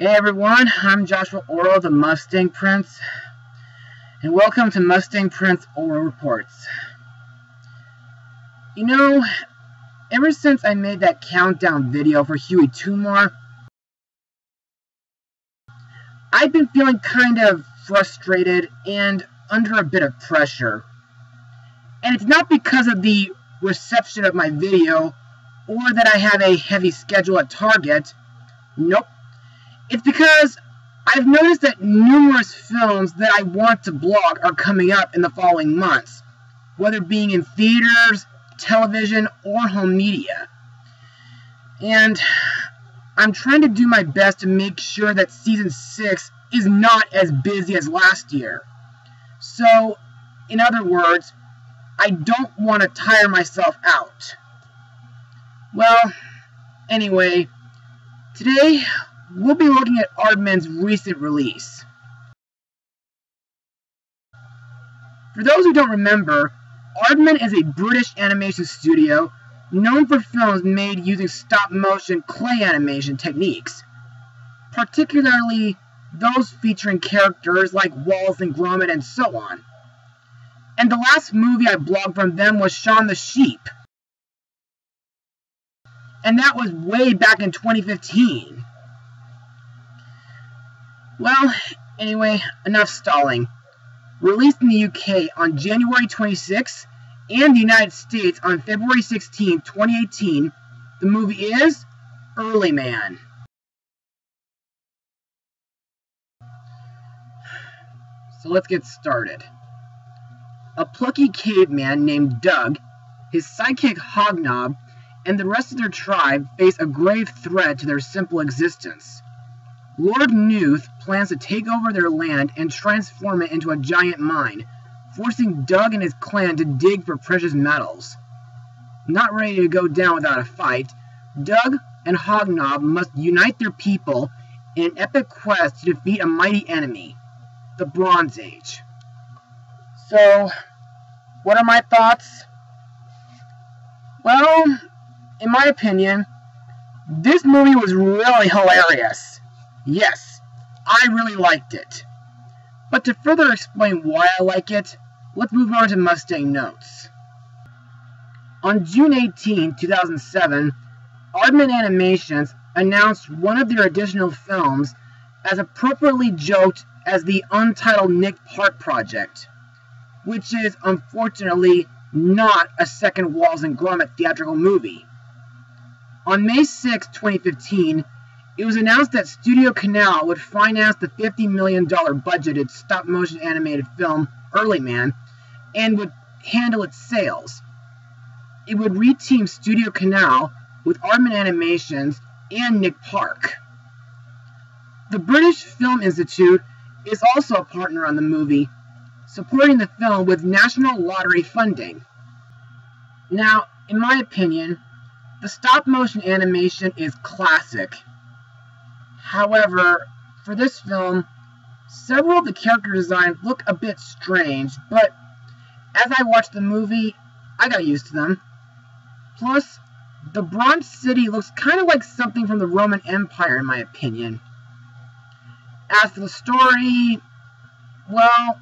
Hey everyone, I'm Joshua Orro, the Mustang Prince, and welcome to Mustang Prince Orro Reports. You know, ever since I made that countdown video for Huey Tumor, I've been feeling kind of frustrated and under a bit of pressure. And it's not because of the reception of my video or that I have a heavy schedule at Target. Nope. It's because I've noticed that numerous films that I want to blog are coming up in the following months, whether being in theaters, television, or home media. And I'm trying to do my best to make sure that Season 6 is not as busy as last year. So, in other words, I don't want to tire myself out. Well, anyway, today we'll be looking at Aardman's recent release. For those who don't remember, Aardman is a British animation studio known for films made using stop-motion clay animation techniques, particularly those featuring characters like Wallace and Gromit and so on. And the last movie I blogged from them was Shaun the Sheep, and that was way back in 2015. Well, anyway, enough stalling. Released in the UK on January 26th and the United States on February 16, 2018, the movie is Aardman. So let's get started. A plucky caveman named Doug, his sidekick Hobnob, and the rest of their tribe face a grave threat to their simple existence. Lord Newt plans to take over their land and transform it into a giant mine, forcing Doug and his clan to dig for precious metals. Not ready to go down without a fight, Doug and Hobnob must unite their people in an epic quest to defeat a mighty enemy, the Bronze Age. So, what are my thoughts? Well, in my opinion, this movie was really hilarious. Yes, I really liked it. But to further explain why I like it, let's move on to Mustang notes. On June 18, 2007, Aardman Animations announced one of their additional films as appropriately joked as the Untitled Nick Park project, which is unfortunately not a second Wallace and Gromit theatrical movie. On May 6, 2015, it was announced that Studio Canal would finance the $50 million budgeted stop-motion animated film Aardman and would handle its sales. It would reteam Studio Canal with Aardman Animations and Nick Park. The British Film Institute is also a partner on the movie, supporting the film with National Lottery funding. Now, in my opinion, the stop-motion animation is classic. However, for this film, several of the character designs look a bit strange, but as I watched the movie, I got used to them. Plus, the Bronze City looks kind of like something from the Roman Empire, in my opinion. As for the story, well,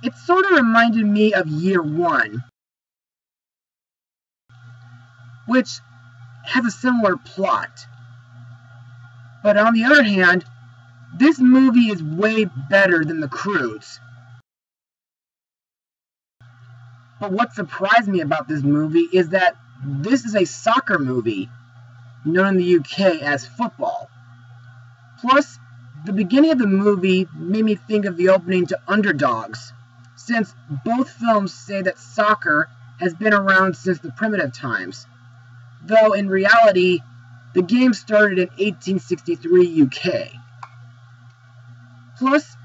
it sort of reminded me of Year One, which has a similar plot. But on the other hand, this movie is way better than The Croods. But what surprised me about this movie is that this is a soccer movie, known in the UK as football. Plus, the beginning of the movie made me think of the opening to Underdogs, since both films say that soccer has been around since the primitive times, though in reality, the game started in 1863 UK. Plus,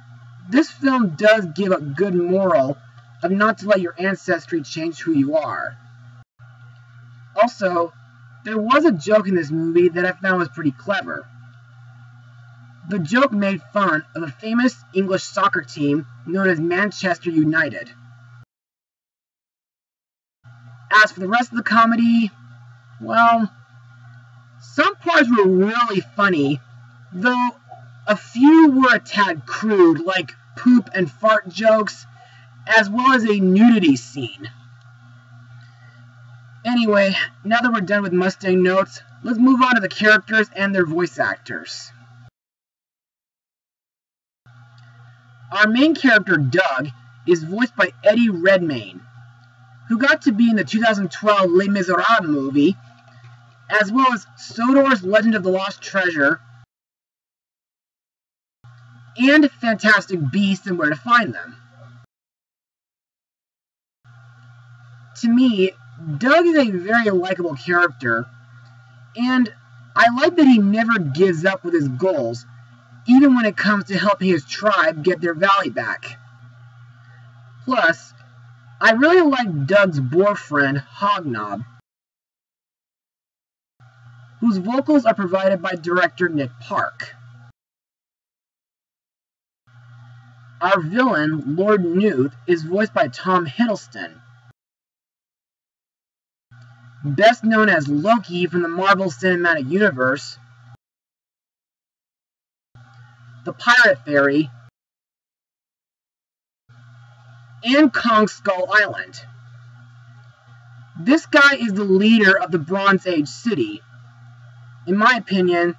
this film does give a good moral of not to let your ancestry change who you are. Also, there was a joke in this movie that I found was pretty clever. The joke made fun of a famous English soccer team known as Manchester United. As for the rest of the comedy, well, some parts were really funny, though A few were a tad crude, like poop and fart jokes, as well as a nudity scene. Anyway, now that we're done with Mustang notes, let's move on to the characters and their voice actors. Our main character, Doug, is voiced by Eddie Redmayne, who got to be in the 2012 Les Miserables movie, as well as Sodor's Legend of the Lost Treasure, and Fantastic Beasts and Where to Find Them. To me, Doug is a very likable character, and I like that he never gives up with his goals, even when it comes to helping his tribe get their valley back. Plus, I really like Doug's boyfriend, Hognob, whose vocals are provided by director Nick Park. Our villain, Lord Newt, is voiced by Tom Hiddleston, best known as Loki from the Marvel Cinematic Universe, the Pirate Fairy, and Kong Skull Island. This guy is the leader of the Bronze Age city. In my opinion,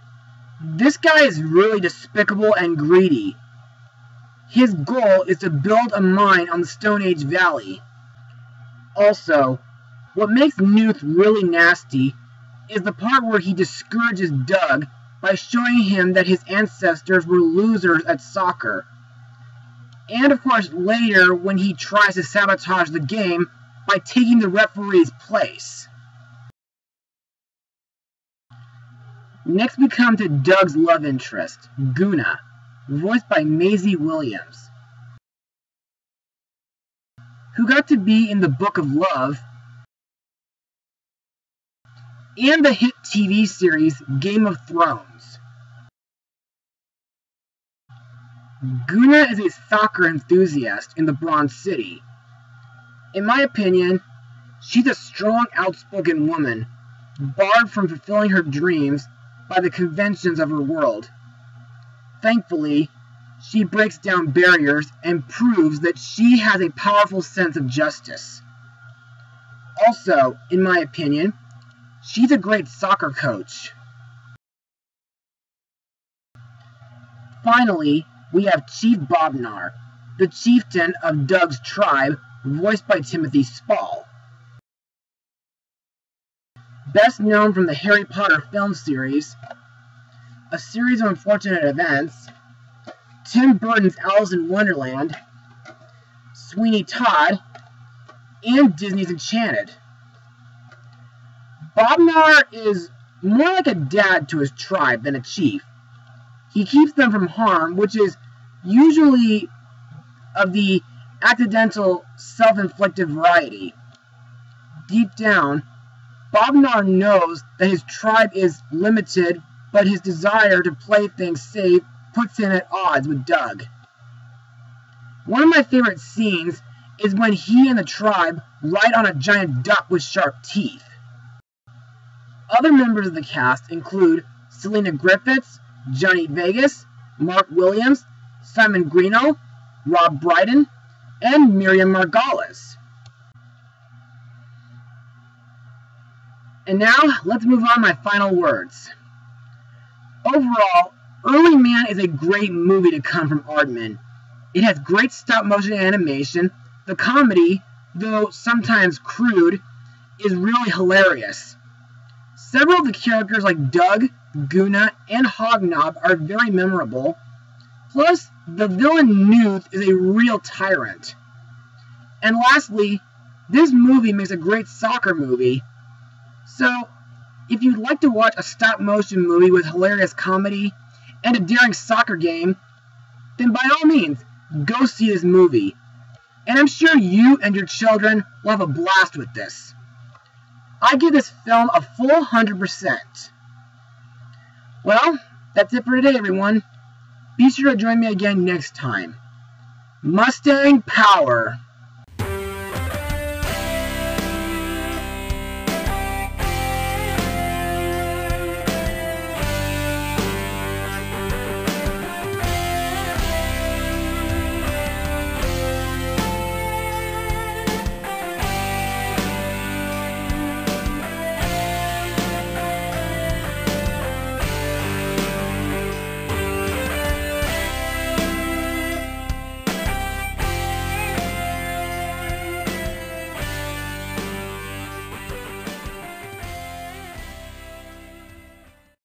this guy is really despicable and greedy. His goal is to build a mine on the Stone Age Valley. Also, what makes Newt really nasty is the part where he discourages Doug by showing him that his ancestors were losers at soccer. And of course later when he tries to sabotage the game by taking the referee's place. Next we come to Doug's love interest, Guna, voiced by Maisie Williams, who got to be in the Book of Love and the hit TV series Game of Thrones. Guna is a soccer enthusiast in the Bronze City. In my opinion, she's a strong, outspoken woman, barred from fulfilling her dreams by the conventions of her world. Thankfully, she breaks down barriers and proves that she has a powerful sense of justice. Also, in my opinion, she's a great soccer coach. Finally, we have Chief Bobnar, the chieftain of Doug's tribe, voiced by Timothy Spall. Best known from the Harry Potter film series, A Series of Unfortunate Events, Tim Burton's Alice in Wonderland, Sweeney Todd, and Disney's Enchanted. Bobnar is more like a dad to his tribe than a chief. He keeps them from harm, which is usually of the accidental, self-inflicted variety. Deep down, Bobnar knows that his tribe is limited, but his desire to play things safe puts him at odds with Doug. One of my favorite scenes is when he and the tribe ride on a giant duck with sharp teeth. Other members of the cast include Selena Griffiths, Johnny Vegas, Mark Williams, Simon Greeno, Rob Brydon, and Miriam Margolis. And now, let's move on to my final words. Overall, Early Man is a great movie to come from Aardman. It has great stop-motion animation. The comedy, though sometimes crude, is really hilarious. Several of the characters like Doug, Guna, and Hognob are very memorable. Plus, the villain Newt is a real tyrant. And lastly, this movie makes a great soccer movie. So, if you'd like to watch a stop-motion movie with hilarious comedy and a daring soccer game, then by all means, go see this movie. And I'm sure you and your children will have a blast with this. I give this film a full 100%. Well, that's it for today, everyone. Be sure to join me again next time. Mustang Power!